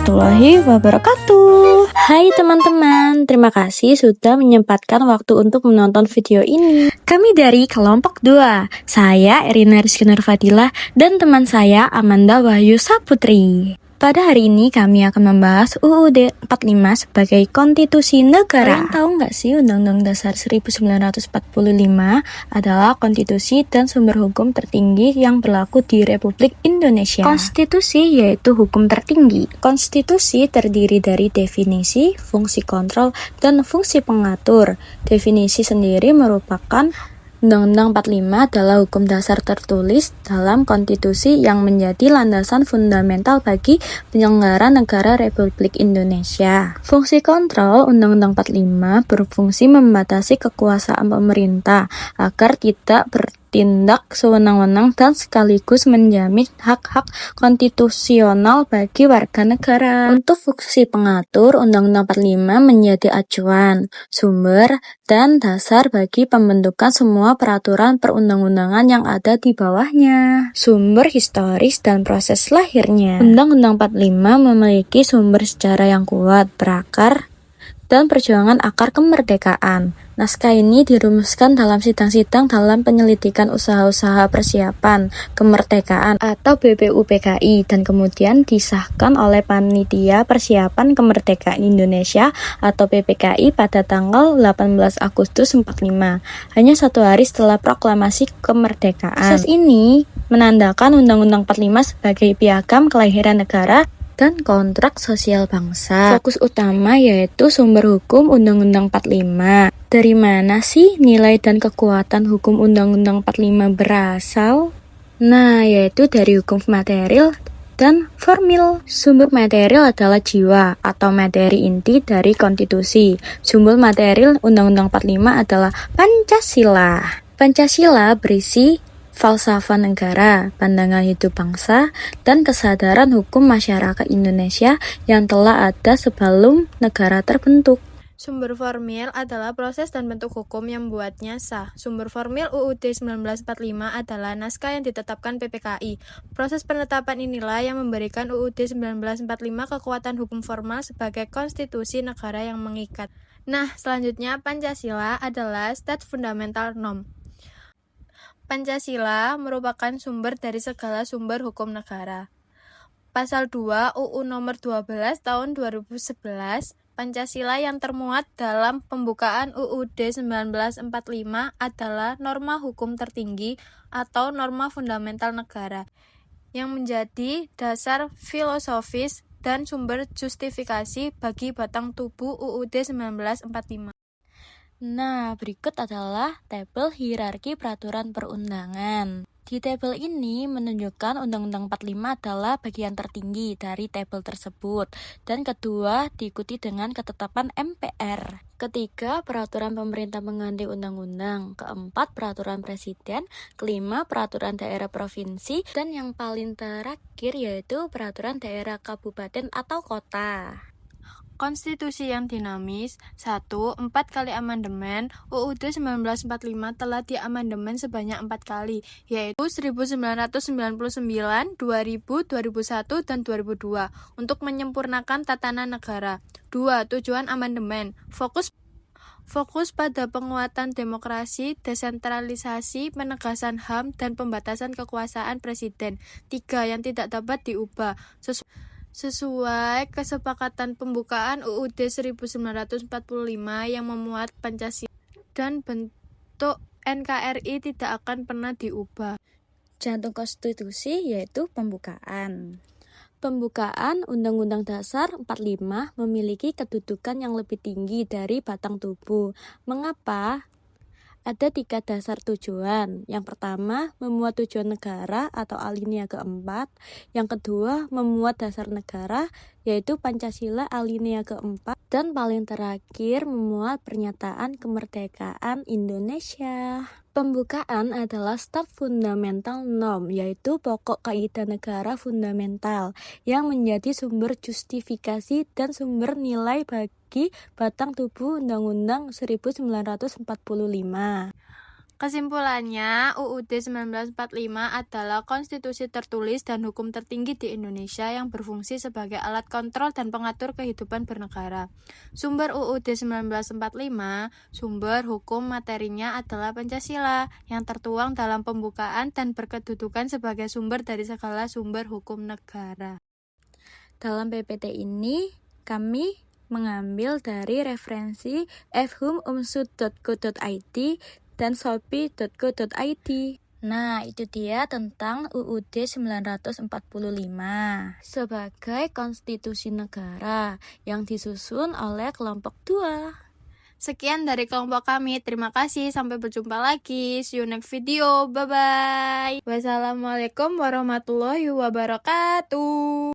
warahmatullahi wabarakatuh. Hai teman-teman, terima kasih sudah menyempatkan waktu untuk menonton video ini. Kami dari kelompok 2, saya Erina Rizky Nurfadila dan teman saya Amanda Wahyu Saputri. Pada hari ini kami akan membahas UUD 45 sebagai konstitusi negara. Kalian tahu nggak sih Undang-Undang Dasar 1945 adalah konstitusi dan sumber hukum tertinggi yang berlaku di Republik Indonesia. Konstitusi yaitu hukum tertinggi. Konstitusi terdiri dari definisi, fungsi kontrol, dan fungsi pengatur. Definisi sendiri merupakan Undang-Undang 45 adalah hukum dasar tertulis dalam konstitusi yang menjadi landasan fundamental bagi penyelenggara negara Republik Indonesia. Fungsi kontrol Undang-Undang 45 berfungsi membatasi kekuasaan pemerintah agar tidak bertindak sewenang-wenang dan sekaligus menjamin hak-hak konstitusional bagi warga negara. Untuk fungsi pengatur, Undang-Undang 45 menjadi acuan, sumber, dan dasar bagi pembentukan semua peraturan perundang-undangan yang ada di bawahnya. Sumber historis dan proses lahirnya. Undang-Undang 45 memiliki sumber sejarah yang kuat, berakar, dan perjuangan akar kemerdekaan. Naskah ini dirumuskan dalam sidang-sidang dalam penyelidikan usaha-usaha persiapan kemerdekaan atau BPUPKI dan kemudian disahkan oleh Panitia Persiapan Kemerdekaan Indonesia atau PPKI pada tanggal 18 Agustus 45, hanya 1 hari setelah proklamasi kemerdekaan. Proses ini menandakan Undang-Undang 45 sebagai piagam kelahiran negara dan kontrak sosial bangsa. Fokus utama yaitu sumber hukum Undang-Undang 45. Dari mana sih nilai dan kekuatan hukum Undang-Undang 45 berasal? Nah, yaitu dari hukum material dan formil. Sumber material adalah jiwa atau materi inti dari konstitusi. Sumber material Undang-Undang 45 adalah Pancasila. Pancasila berisi falsafah negara, pandangan hidup bangsa, dan kesadaran hukum masyarakat Indonesia yang telah ada sebelum negara terbentuk. Sumber formil adalah proses dan bentuk hukum yang membuatnya sah. Sumber formil UUD 1945 adalah naskah yang ditetapkan PPKI. Proses penetapan inilah yang memberikan UUD 1945 kekuatan hukum formal sebagai konstitusi negara yang mengikat. Nah, selanjutnya Pancasila adalah State Fundamental Norm. Pancasila merupakan sumber dari segala sumber hukum negara. Pasal 2 UU Nomor 12 Tahun 2011, Pancasila yang termuat dalam pembukaan UUD 1945 adalah norma hukum tertinggi atau norma fundamental negara yang menjadi dasar filosofis dan sumber justifikasi bagi batang tubuh UUD 1945. Nah, berikut adalah tabel hierarki peraturan perundangan. Di tabel ini menunjukkan Undang-Undang 45 adalah bagian tertinggi dari tabel tersebut, dan kedua diikuti dengan ketetapan MPR. Ketiga, peraturan pemerintah mengganti undang-undang. Keempat, peraturan presiden. Kelima, peraturan daerah provinsi. Dan yang paling terakhir yaitu peraturan daerah kabupaten atau kota. Konstitusi yang dinamis. 1. 4 kali amandemen. UUD 1945 telah diamandemen sebanyak 4 kali, yaitu 1999, 2000, 2001, dan 2002 untuk menyempurnakan tatanan negara. 2. Tujuan amandemen. Fokus pada penguatan demokrasi, desentralisasi, penegasan HAM, dan pembatasan kekuasaan presiden. 3. Yang tidak dapat diubah sesuai kesepakatan pembukaan UUD 1945 yang memuat Pancasila dan bentuk NKRI tidak akan pernah diubah. Jantung konstitusi yaitu pembukaan. Pembukaan Undang-Undang Dasar 45 memiliki kedudukan yang lebih tinggi dari batang tubuh. Mengapa? Ada 3 dasar tujuan. Yang pertama, memuat tujuan negara atau alinea keempat. Yang kedua, memuat dasar negara, yaitu Pancasila alinea keempat. Dan paling terakhir, memuat pernyataan kemerdekaan Indonesia. Pembukaan adalah State Fundamental Norm, yaitu pokok kaidah negara fundamental yang menjadi sumber justifikasi dan sumber nilai bagi batang tubuh Undang-Undang 1945. Kesimpulannya, UUD 1945 adalah konstitusi tertulis dan hukum tertinggi di Indonesia yang berfungsi sebagai alat kontrol dan pengatur kehidupan bernegara. Sumber UUD 1945, sumber hukum materinya adalah Pancasila yang tertuang dalam pembukaan dan berkedudukan sebagai sumber dari segala sumber hukum negara. Dalam PPT ini, kami mengambil dari referensi fhumumsud.go.id dan shopee.co.id. Nah, itu dia tentang UUD 1945 sebagai konstitusi negara yang disusun oleh kelompok 2. Sekian dari kelompok kami. Terima kasih. Sampai berjumpa lagi. See you next video. Bye-bye. Wassalamualaikum warahmatullahi wabarakatuh.